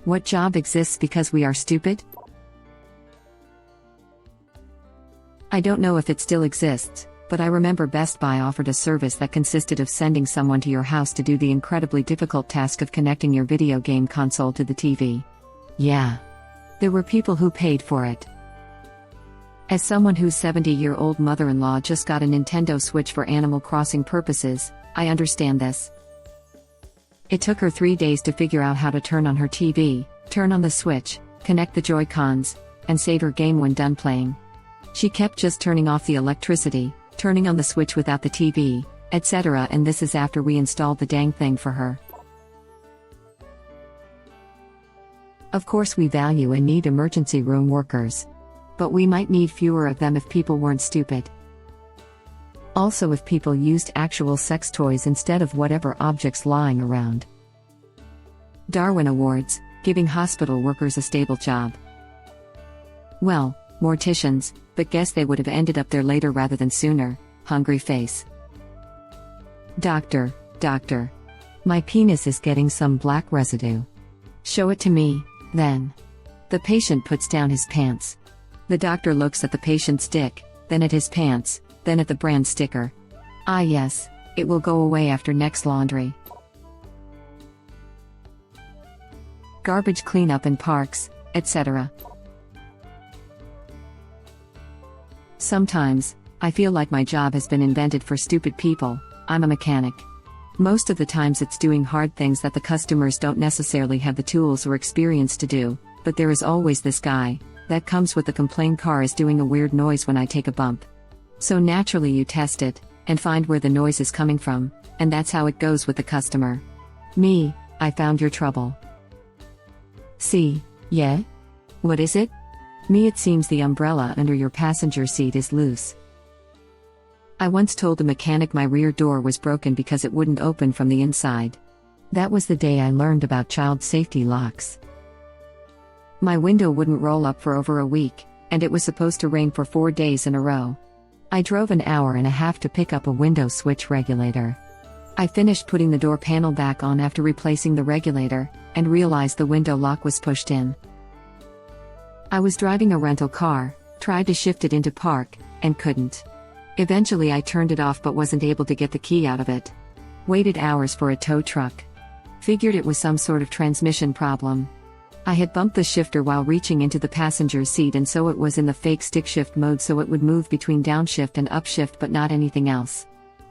What job exists because we are stupid? I don't know if it still exists, but I remember Best Buy offered a service that consisted of sending someone to your house to do the incredibly difficult task of connecting your video game console to the TV. Yeah. There were people who paid for it. As someone whose 70-year-old mother-in-law just got a Nintendo Switch for Animal Crossing purposes, I understand this. It took her 3 days to figure out how to turn on her TV, turn on the Switch, connect the Joy-Cons, and save her game when done playing. She kept just turning off the electricity, turning on the Switch without the TV, etc., and this is after we installed the dang thing for her. Of course we value and need emergency room workers. But we might need fewer of them if people weren't stupid. Also if people used actual sex toys instead of whatever objects lying around. Darwin Awards, giving hospital workers a stable job. Well, morticians, but guess they would have ended up there later rather than sooner, hungry face. Doctor, my penis is getting some black residue. Show it to me, then. The patient puts down his pants. The doctor looks at the patient's dick, then at his pants, then at the brand sticker. Ah yes, it will go away after next laundry. Garbage cleanup in parks, etc. Sometimes, I feel like my job has been invented for stupid people. I'm a mechanic. Most of the times it's doing hard things that the customers don't necessarily have the tools or experience to do, but there is always this guy that comes with the complaint car is doing a weird noise when I take a bump. So naturally you test it, and find where the noise is coming from, and that's how it goes with the customer. Me, I found your trouble. See, yeah? What is it? Me, it seems the umbrella under your passenger seat is loose. I once told the mechanic my rear door was broken because it wouldn't open from the inside. That was the day I learned about child safety locks. My window wouldn't roll up for over a week, and it was supposed to rain for 4 days in a row. I drove an hour and a half to pick up a window switch regulator. I finished putting the door panel back on after replacing the regulator, and realized the window lock was pushed in. I was driving a rental car, tried to shift it into park, and couldn't. Eventually I turned it off but wasn't able to get the key out of it. Waited hours for a tow truck. Figured it was some sort of transmission problem. I had bumped the shifter while reaching into the passenger seat, and so it was in the fake stick shift mode so it would move between downshift and upshift but not anything else.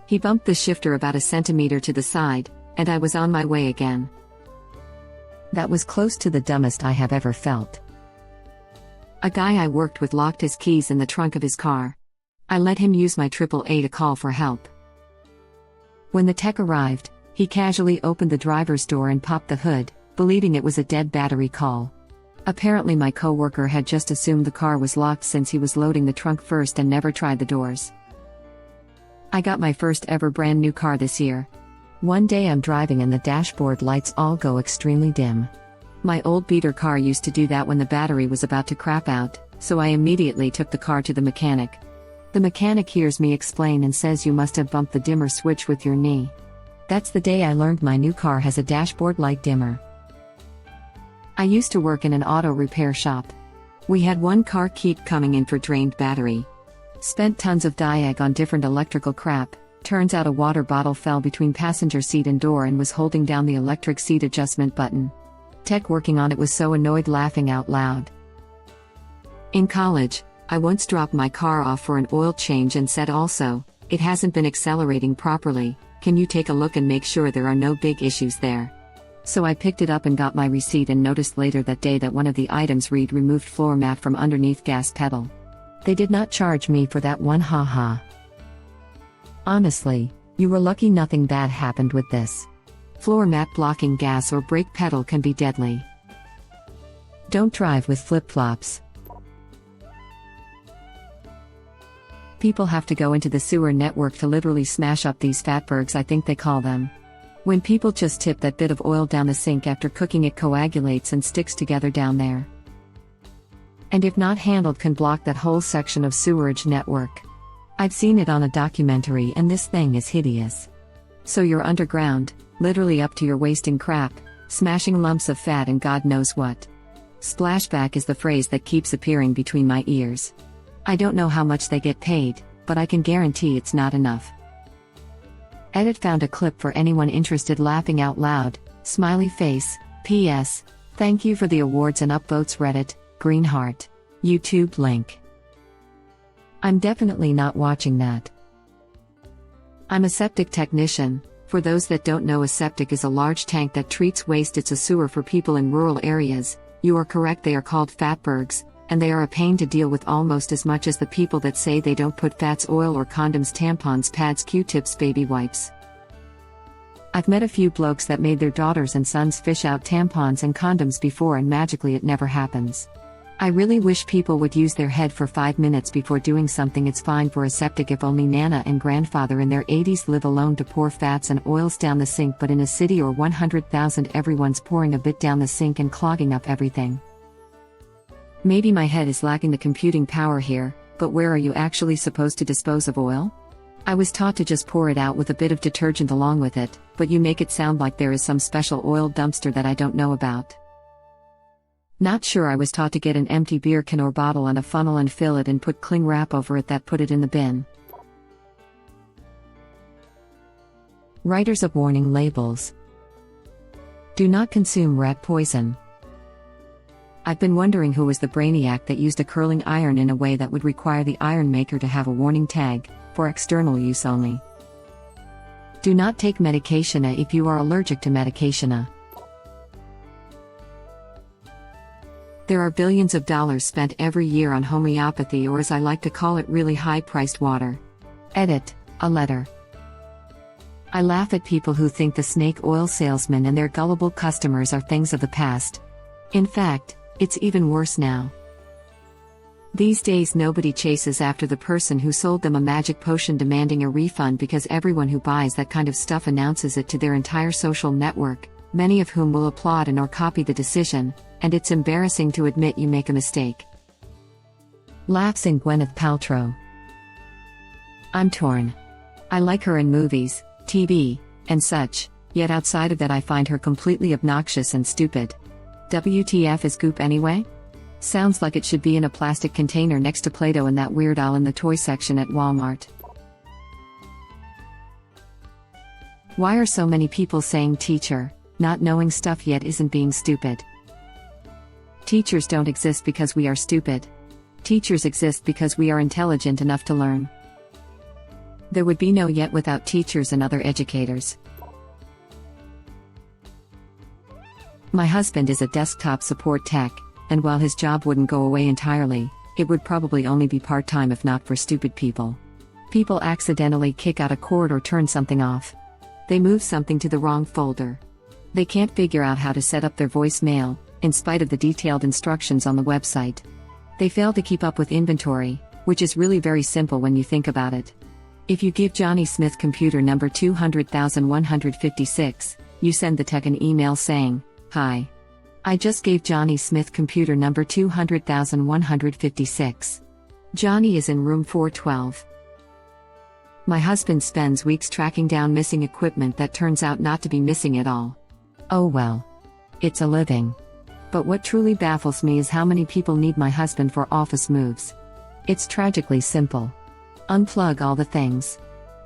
He bumped the shifter about a centimeter to the side, and I was on my way again. That was close to the dumbest I have ever felt. A guy I worked with locked his keys in the trunk of his car. I let him use my AAA to call for help. When the tech arrived, he casually opened the driver's door and popped the hood, believing it was a dead battery call. Apparently my coworker had just assumed the car was locked since he was loading the trunk first and never tried the doors. I got my first ever brand new car this year. One day I'm driving and the dashboard lights all go extremely dim. My old beater car used to do that when the battery was about to crap out, so I immediately took the car to the mechanic. The mechanic hears me explain and says, "You must have bumped the dimmer switch with your knee." That's the day I learned my new car has a dashboard light dimmer. I used to work in an auto repair shop. We had one car keep coming in for drained battery. Spent tons of diag on different electrical crap. Turns out a water bottle fell between passenger seat and door and was holding down the electric seat adjustment button. Tech working on it was so annoyed laughing out loud. In college, I once dropped my car off for an oil change and said also, "It hasn't been accelerating properly, can you take a look and make sure there are no big issues there?" So I picked it up and got my receipt and noticed later that day that one of the items read removed floor mat from underneath gas pedal. They did not charge me for that one, haha. Honestly, you were lucky nothing bad happened with this. Floor mat blocking gas or brake pedal can be deadly. Don't drive with flip-flops. People have to go into the sewer network to literally smash up these fatbergs, I think they call them. When people just tip that bit of oil down the sink after cooking, it coagulates and sticks together down there. And if not handled can block that whole section of sewerage network. I've seen it on a documentary and this thing is hideous. So you're underground, literally up to your waist in crap, smashing lumps of fat and God knows what. Splashback is the phrase that keeps appearing between my ears. I don't know how much they get paid, but I can guarantee it's not enough. Edit found a clip for anyone interested. Laughing out loud, smiley face, PS, thank you for the awards and upvotes Reddit, green heart. YouTube link. I'm definitely not watching that. I'm a septic technician. For those that don't know, a septic is a large tank that treats waste. It's a sewer for people in rural areas. You are correct, they are called fatbergs, and they are a pain to deal with almost as much as the people that say they don't put fats, oil or condoms, tampons, pads, Q-tips, baby wipes. I've met a few blokes that made their daughters and sons fish out tampons and condoms before, and magically it never happens. I really wish people would use their head for 5 minutes before doing something. It's fine for a septic if only Nana and grandfather in their 80s live alone to pour fats and oils down the sink, but in a city or 100,000 everyone's pouring a bit down the sink and clogging up everything. Maybe my head is lacking the computing power here, but where are you actually supposed to dispose of oil? I was taught to just pour it out with a bit of detergent along with it, but you make it sound like there is some special oil dumpster that I don't know about. Not sure. I was taught to get an empty beer can or bottle on a funnel and fill it and put cling wrap over it, that put it in the bin. Writers of warning labels. Do not consume rat poison. I've been wondering who was the brainiac that used a curling iron in a way that would require the iron maker to have a warning tag, for external use only. Do not take medication if you are allergic to medication. There are billions of dollars spent every year on homeopathy, or as I like to call it, really high-priced water. Edit, a letter. I laugh at people who think the snake oil salesmen and their gullible customers are things of the past. In fact, it's even worse now. These days nobody chases after the person who sold them a magic potion demanding a refund, because everyone who buys that kind of stuff announces it to their entire social network, many of whom will applaud and or copy the decision, and it's embarrassing to admit you make a mistake. Laughs in Gwyneth Paltrow. I'm torn. I like her in movies, TV, and such, yet outside of that I find her completely obnoxious and stupid. WTF is Goop anyway? Sounds like it should be in a plastic container next to Play-Doh and that Weird Al in the toy section at Walmart. Why are so many people saying teacher, not knowing stuff yet isn't being stupid? Teachers don't exist because we are stupid. Teachers exist because we are intelligent enough to learn. There would be no yet without teachers and other educators. My husband is a desktop support tech, and while his job wouldn't go away entirely, it would probably only be part-time if not for stupid people. People accidentally kick out a cord or turn something off. They move something to the wrong folder. They can't figure out how to set up their voicemail, in spite of the detailed instructions on the website. They fail to keep up with inventory, which is really very simple when you think about it. If you give Johnny Smith computer number 200,156, you send the tech an email saying, "Hi. I just gave Johnny Smith computer number 200,156. Johnny is in room 412. My husband spends weeks tracking down missing equipment that turns out not to be missing at all. Oh well. It's a living. But what truly baffles me is how many people need my husband for office moves. It's tragically simple. Unplug all the things.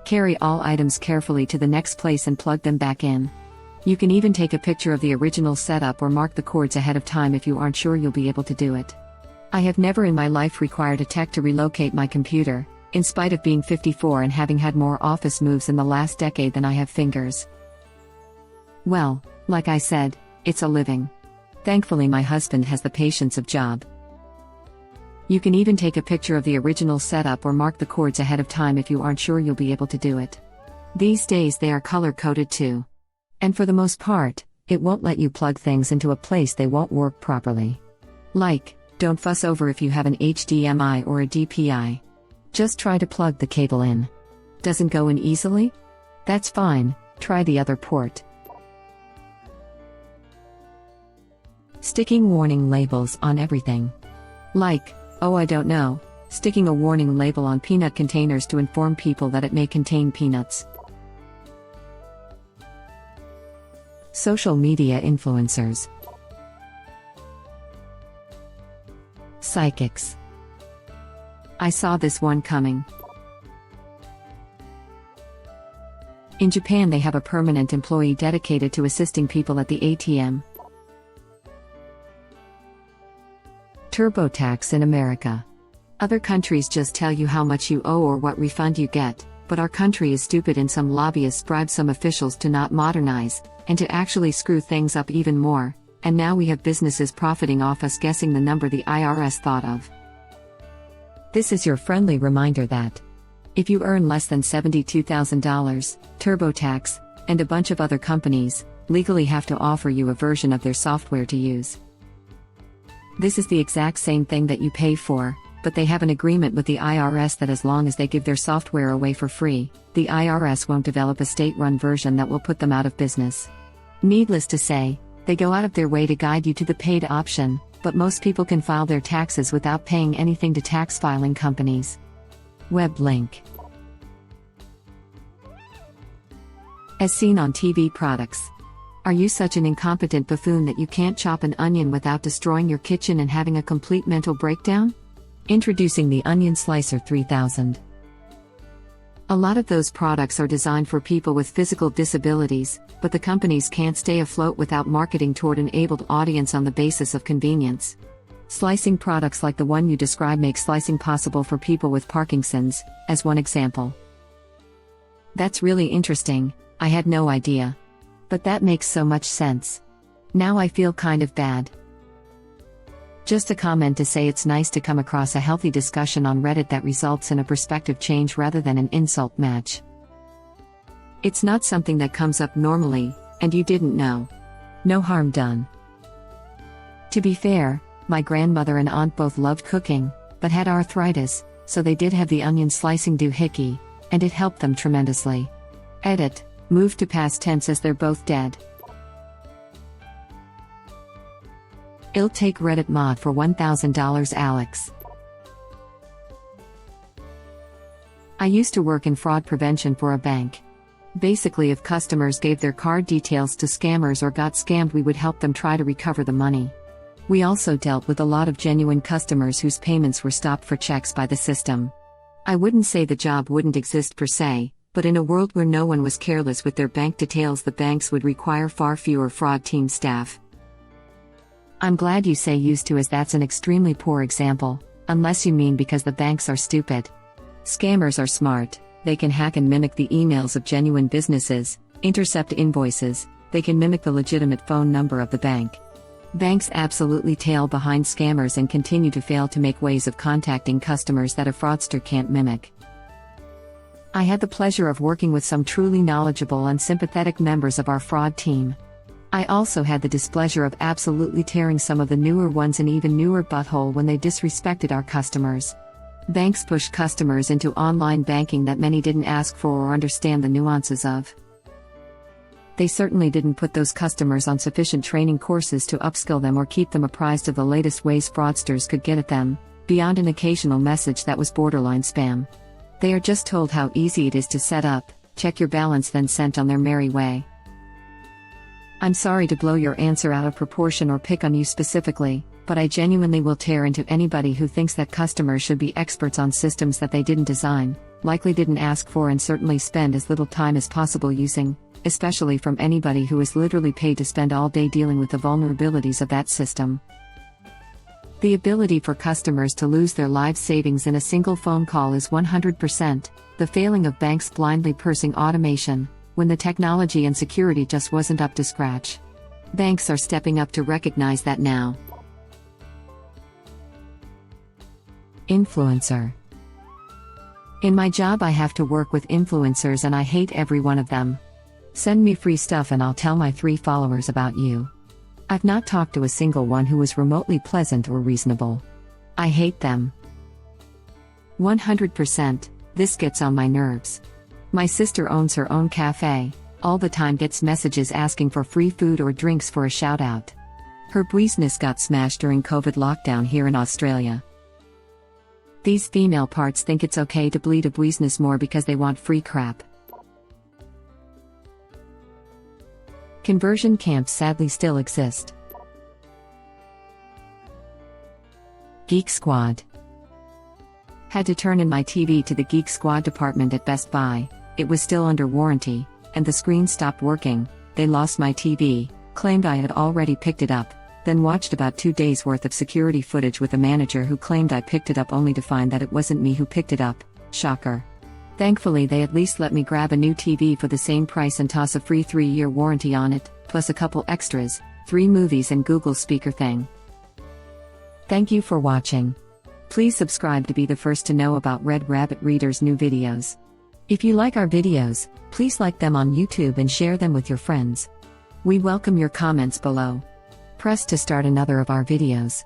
Carry all items carefully to the next place and plug them back in. You can even take a picture of the original setup or mark the cords ahead of time if you aren't sure you'll be able to do it. I have never in my life required a tech to relocate my computer, in spite of being 54 and having had more office moves in the last decade than I have fingers. Well, like I said, it's a living. Thankfully my husband has the patience of Job. You can even take a picture of the original setup or mark the cords ahead of time if you aren't sure you'll be able to do it. These days they are color-coded too. And for the most part, it won't let you plug things into a place they won't work properly. Like, don't fuss over if you have an HDMI or a DPI. Just try to plug the cable in. Doesn't go in easily? That's fine, try the other port. Sticking warning labels on everything. Like, oh I don't know, sticking a warning label on peanut containers to inform people that it may contain peanuts. Social media influencers. Psychics. I saw this one coming. In Japan, they have a permanent employee dedicated to assisting people at the ATM. TurboTax in America. Other countries just tell you how much you owe or what refund you get, but our country is stupid and some lobbyists bribe some officials to not modernize, and to actually screw things up even more, and now we have businesses profiting off us guessing the number the IRS thought of. This is your friendly reminder that if you earn less than $72,000, TurboTax, and a bunch of other companies, legally have to offer you a version of their software to use. This is the exact same thing that you pay for, but they have an agreement with the IRS that as long as they give their software away for free, the IRS won't develop a state-run version that will put them out of business. Needless to say, they go out of their way to guide you to the paid option, but most people can file their taxes without paying anything to tax filing companies. Web link. As seen on TV products. Are you such an incompetent buffoon that you can't chop an onion without destroying your kitchen and having a complete mental breakdown? Introducing the Onion Slicer 3000. A lot of those products are designed for people with physical disabilities, but the companies can't stay afloat without marketing toward an abled audience on the basis of convenience. Slicing products like the one you describe make slicing possible for people with Parkinson's, as one example. That's really interesting, I had no idea. But that makes so much sense. Now I feel kind of bad. Just a comment to say it's nice to come across a healthy discussion on Reddit that results in a perspective change rather than an insult match. It's not something that comes up normally, and you didn't know. No harm done. To be fair, my grandmother and aunt both loved cooking, but had arthritis, so they did have the onion slicing doohickey, and it helped them tremendously. Edit, move to past tense as they're both dead. I'll take Reddit mod for $1,000 Alex. I used to work in fraud prevention for a bank. Basically, if customers gave their card details to scammers or got scammed, we would help them try to recover the money. We also dealt with a lot of genuine customers whose payments were stopped for checks by the system. I wouldn't say the job wouldn't exist per se, but in a world where no one was careless with their bank details, the banks would require far fewer fraud team staff. I'm glad you say used to, as that's an extremely poor example, unless you mean because the banks are stupid. Scammers are smart, they can hack and mimic the emails of genuine businesses, intercept invoices, they can mimic the legitimate phone number of the bank. Banks absolutely tail behind scammers and continue to fail to make ways of contacting customers that a fraudster can't mimic. I had the pleasure of working with some truly knowledgeable and sympathetic members of our fraud team. I also had the displeasure of absolutely tearing some of the newer ones an even newer butthole when they disrespected our customers. Banks push customers into online banking that many didn't ask for or understand the nuances of. They certainly didn't put those customers on sufficient training courses to upskill them or keep them apprised of the latest ways fraudsters could get at them, beyond an occasional message that was borderline spam. They are just told how easy it is to set up, check your balance, then sent on their merry way. I'm sorry to blow your answer out of proportion or pick on you specifically, but I genuinely will tear into anybody who thinks that customers should be experts on systems that they didn't design, likely didn't ask for, and certainly spend as little time as possible using, especially from anybody who is literally paid to spend all day dealing with the vulnerabilities of that system. The ability for customers to lose their life savings in a single phone call is 100%, the failing of banks blindly pursing automation, when the technology and security just wasn't up to scratch. Banks are stepping up to recognize that now. Influencer. In my job I have to work with influencers and I hate every one of them. Send me free stuff and I'll tell my 3 followers about you. I've not talked to a single one who was remotely pleasant or reasonable. I hate them. 100%, this gets on my nerves. My sister owns her own cafe, all the time gets messages asking for free food or drinks for a shout out. Her business got smashed during COVID lockdown here in Australia. These female parts think it's okay to bleed a business more because they want free crap. Conversion camps sadly still exist. Geek Squad. Had to turn in my TV to the Geek Squad department at Best Buy. It was still under warranty, and the screen stopped working. They lost my TV, claimed I had already picked it up, then watched about 2 days worth of security footage with a manager who claimed I picked it up only to find that it wasn't me who picked it up. Shocker. Thankfully they at least let me grab a new TV for the same price and toss a free 3-year warranty on it, plus a couple extras, 3 movies and Google speaker thing. Thank you for watching. Please subscribe to be the first to know about Red Rabbit Reader's new videos. If you like our videos, please like them on YouTube and share them with your friends. We welcome your comments below. Press to start another of our videos.